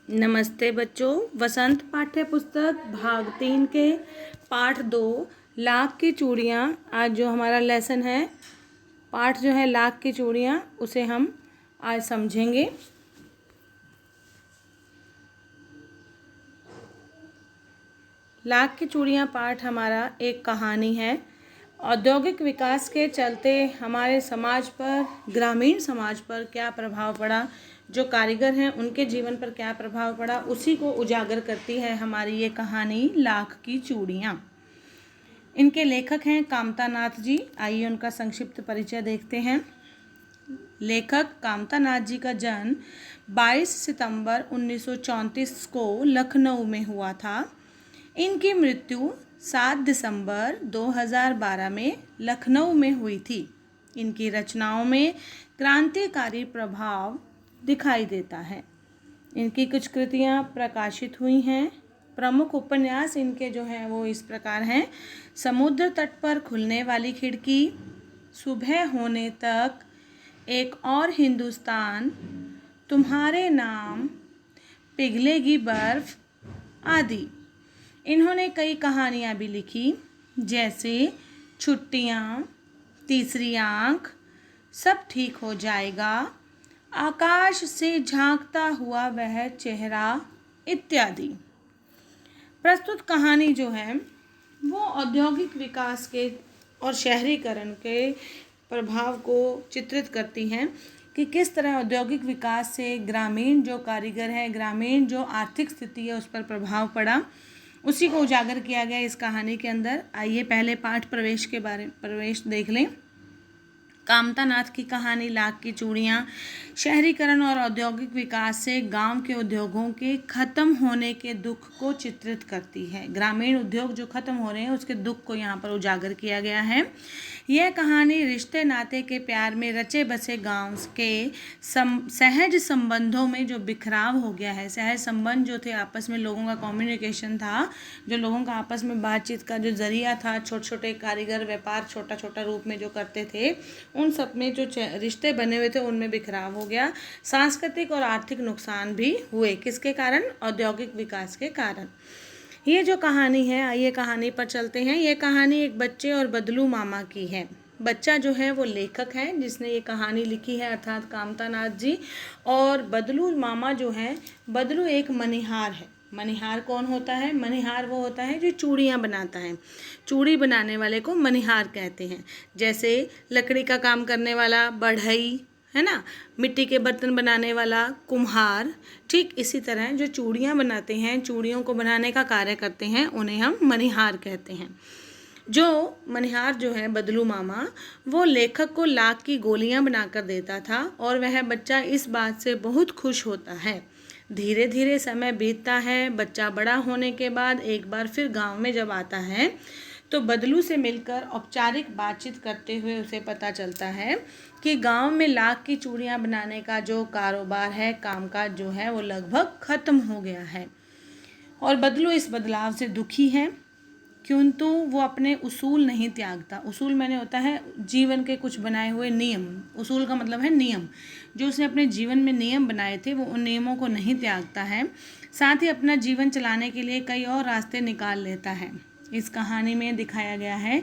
नमस्ते बच्चों। वसंत पाठ्य पुस्तक भाग 3 के पाठ 2 लाख की चूड़ियाँ। आज जो हमारा लेसन है, पाठ जो है लाख की चूड़ियाँ, उसे हम आज समझेंगे। लाख की चूड़ियाँ पाठ हमारा एक कहानी है। औद्योगिक विकास के चलते हमारे समाज पर, ग्रामीण समाज पर क्या प्रभाव पड़ा, जो कारीगर हैं उनके जीवन पर क्या प्रभाव पड़ा, उसी को उजागर करती है हमारी ये कहानी लाख की चूड़ियाँ। इनके लेखक हैं कामता नाथ जी। आइए उनका संक्षिप्त परिचय देखते हैं। लेखक कामता नाथ जी का जन्म 22 सितंबर 1934 को लखनऊ में हुआ था। इनकी मृत्यु 7 दिसंबर 2012 में लखनऊ में हुई थी। इनकी रचनाओं में क्रांतिकारी प्रभाव दिखाई देता है। इनकी कुछ कृतियाँ प्रकाशित हुई हैं। प्रमुख उपन्यास इनके जो हैं वो इस प्रकार हैं: समुद्र तट पर खुलने वाली खिड़की, सुबह होने तक, एक और हिंदुस्तान, तुम्हारे नाम, पिघलेगी बर्फ आदि। इन्होंने कई कहानियाँ भी लिखी, जैसे छुट्टियाँ, तीसरी आँख, सब ठीक हो जाएगा, आकाश से झांकता हुआ वह चेहरा इत्यादि। प्रस्तुत कहानी जो है वो औद्योगिक विकास के और शहरीकरण के प्रभाव को चित्रित करती हैं कि किस तरह औद्योगिक विकास से ग्रामीण जो कारीगर है, ग्रामीण जो आर्थिक स्थिति है, उस पर प्रभाव पड़ा। उसी को उजागर किया गया इस कहानी के अंदर। आइए पहले पाठ प्रवेश देख लें। कामता नाथ की कहानी लाख की चूड़ियाँ शहरीकरण और औद्योगिक विकास से गांव के उद्योगों के खत्म होने के दुख को चित्रित करती है। ग्रामीण उद्योग जो खत्म हो रहे हैं उसके दुख को यहाँ पर उजागर किया गया है। यह कहानी रिश्ते नाते के प्यार में रचे बसे गांव के सहज संबंधों में जो बिखराव हो गया है, सहज संबंध जो थे, आपस में लोगों का कम्युनिकेशन था, जो लोगों का आपस में बातचीत का जो जरिया था, छोटे छोटे कारीगर व्यापार छोटा छोटा रूप में जो करते थे, उन सब में जो रिश्ते बने हुए थे उनमें बिखराव हो गया। सांस्कृतिक और आर्थिक नुकसान भी हुए। किसके कारण? औद्योगिक विकास के कारण। ये जो कहानी है, आइए कहानी पर चलते हैं। ये कहानी एक बच्चे और बदलू मामा की है। बच्चा जो है वो लेखक है जिसने ये कहानी लिखी है, अर्थात कामता नाथ जी। और बदलू मामा जो है, बदलू एक मनिहार है। मनिहार कौन होता है? मनिहार वो होता है जो चूड़ियाँ बनाता है। चूड़ी बनाने वाले को मनिहार कहते हैं। जैसे लकड़ी का काम करने वाला बढ़ई है ना, मिट्टी के बर्तन बनाने वाला कुम्हार, ठीक इसी तरह जो चूड़ियाँ बनाते हैं, चूड़ियों को बनाने का कार्य करते हैं, उन्हें हम मनिहार कहते हैं। जो मनिहार जो है बदलू मामा, वो लेखक को लाख की गोलियां बनाकर देता था और वह बच्चा इस बात से बहुत खुश होता है। धीरे धीरे समय बीतता है। बच्चा बड़ा होने के बाद एक बार फिर गांव में जब आता है तो बदलू से मिलकर औपचारिक बातचीत करते हुए उसे पता चलता है कि गांव में लाख की चूड़ियां बनाने का जो कारोबार है, कामकाज जो है, वो लगभग खत्म हो गया है। और बदलू इस बदलाव से दुखी है, किंतु वो अपने उसूल नहीं त्यागता। उसूल मैंने होता है जीवन के कुछ बनाए हुए नियम। उसूल का मतलब है नियम। जो उसने अपने जीवन में नियम बनाए थे वो उन नियमों को नहीं त्यागता है। साथ ही अपना जीवन चलाने के लिए कई और रास्ते निकाल लेता है। इस कहानी में दिखाया गया है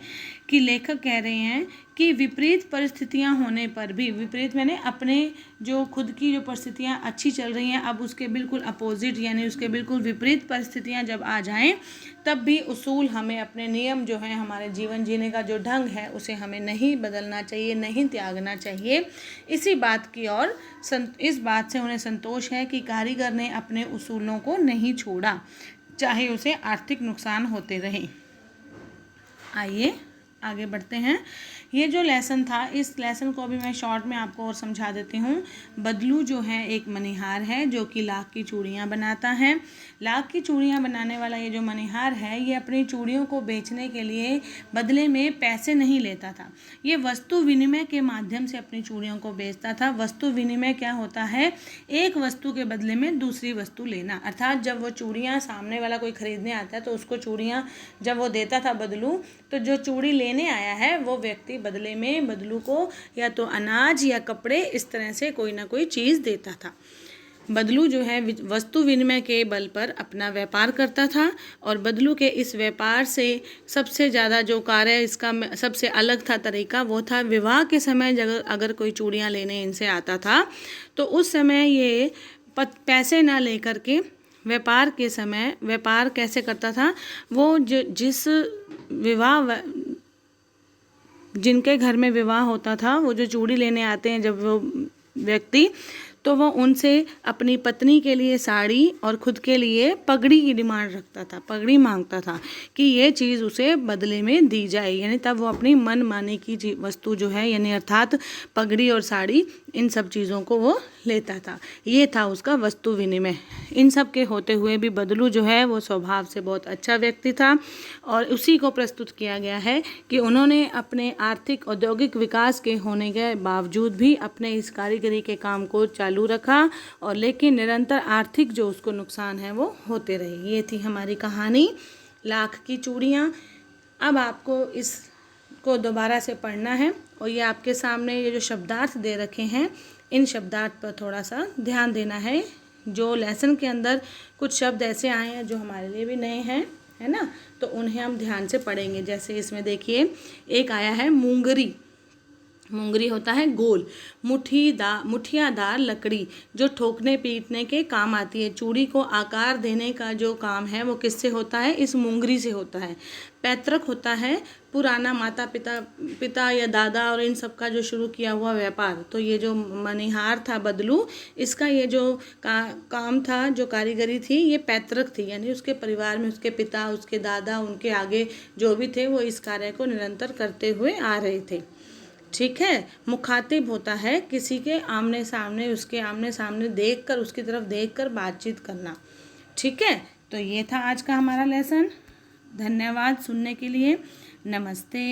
कि लेखक कह रहे हैं कि विपरीत परिस्थितियां होने पर भी, विपरीत मैंने अपने जो खुद की जो परिस्थितियां अच्छी चल रही हैं, अब उसके बिल्कुल अपोजिट यानी उसके बिल्कुल विपरीत परिस्थितियां जब आ जाएं, तब भी उसूल हमें, अपने नियम जो हैं, हमारे जीवन जीने का जो ढंग है, उसे हमें नहीं बदलना चाहिए, नहीं त्यागना चाहिए। इसी बात की और इस बात से उन्हें संतोष है कि कारीगर ने अपने उसूलों को नहीं छोड़ा, चाहे उसे आर्थिक नुकसान होते रहे। आइए आगे बढ़ते हैं। ये जो लेसन था, इस लेसन को अभी मैं शॉर्ट में आपको और समझा देती हूँ। बदलू जो है एक मनिहार है जो कि लाख की चूड़ियाँ बनाता है। लाख की चूड़ियाँ बनाने वाला ये जो मनिहार है, ये अपनी चूड़ियों को बेचने के लिए बदले में पैसे नहीं लेता था। ये वस्तु विनिमय के माध्यम से अपनी चूड़ियों को बेचता था। वस्तु विनिमय क्या होता है? एक वस्तु के बदले में दूसरी वस्तु लेना। अर्थात जब वो चूड़ियाँ सामने वाला कोई खरीदने आता है तो उसको चूड़ियाँ जब वो देता था बदलू, तो जो चूड़ी लेने आया है वो व्यक्ति बदले में बदलू को या तो अनाज या कपड़े, इस तरह से कोई ना कोई चीज़ देता था। बदलू जो है वस्तु विनिमय के बल पर अपना व्यापार करता था और बदलू के इस व्यापार से सबसे ज़्यादा जो कार्य इसका सबसे अलग था तरीका, वो था विवाह के समय अगर कोई चूड़ियाँ लेने इनसे आता था तो उस समय ये पैसे ना लेकर के व्यापार के समय व्यापार कैसे करता था। वो जिस विवाह जिनके घर में विवाह होता था, वो जो चूड़ी लेने आते हैं जब वो व्यक्ति, तो वो उनसे अपनी पत्नी के लिए साड़ी और खुद के लिए पगड़ी की डिमांड रखता था, पगड़ी मांगता था कि ये चीज़ उसे बदले में दी जाए। यानी तब वो अपनी मन माने की वस्तु जो है, यानी अर्थात पगड़ी और साड़ी, इन सब चीज़ों को वो लेता था। ये था उसका वस्तु विनिमय। इन सब के होते हुए भी बदलू जो है वो स्वभाव से बहुत अच्छा व्यक्ति था और उसी को प्रस्तुत किया गया है कि उन्होंने अपने आर्थिक औद्योगिक विकास के होने के बावजूद भी अपने इस कारीगरी के काम को चालू रखा और लेकिन निरंतर आर्थिक जो उसको नुकसान है वो होते रहे। ये थी हमारी कहानी लाख की चूड़ियाँ। अब आपको इसको दोबारा से पढ़ना है और ये आपके सामने ये जो शब्दार्थ दे रखे हैं, इन शब्दार्थ पर थोड़ा सा ध्यान देना है। जो लेसन के अंदर कुछ शब्द ऐसे आए हैं जो हमारे लिए भी नए हैं, है ना, तो उन्हें हम ध्यान से पढ़ेंगे। जैसे इसमें देखिए एक आया है मूंगरी। मूंगरी होता है गोल, मुठियादार लकड़ी जो ठोकने पीटने के काम आती है। चूड़ी को आकार देने का जो काम है वो किससे होता है, इस मूंगरी से होता है। पैतृक होता है पुराना माता पिता या दादा और इन सब का जो शुरू किया हुआ व्यापार। तो ये जो मनिहार था बदलू, इसका ये जो काम था, जो कारीगरी थी, ये पैतृक थी, यानी उसके परिवार में उसके पिता, उसके दादा, उनके आगे जो भी थे वो इस कार्य को निरंतर करते हुए आ रहे थे। ठीक है। मुखातिब होता है किसी के आमने सामने, उसके आमने सामने देखकर, उसकी तरफ देखकर बातचीत करना। ठीक है। तो ये था आज का हमारा लेसन। धन्यवाद सुनने के लिए। नमस्ते।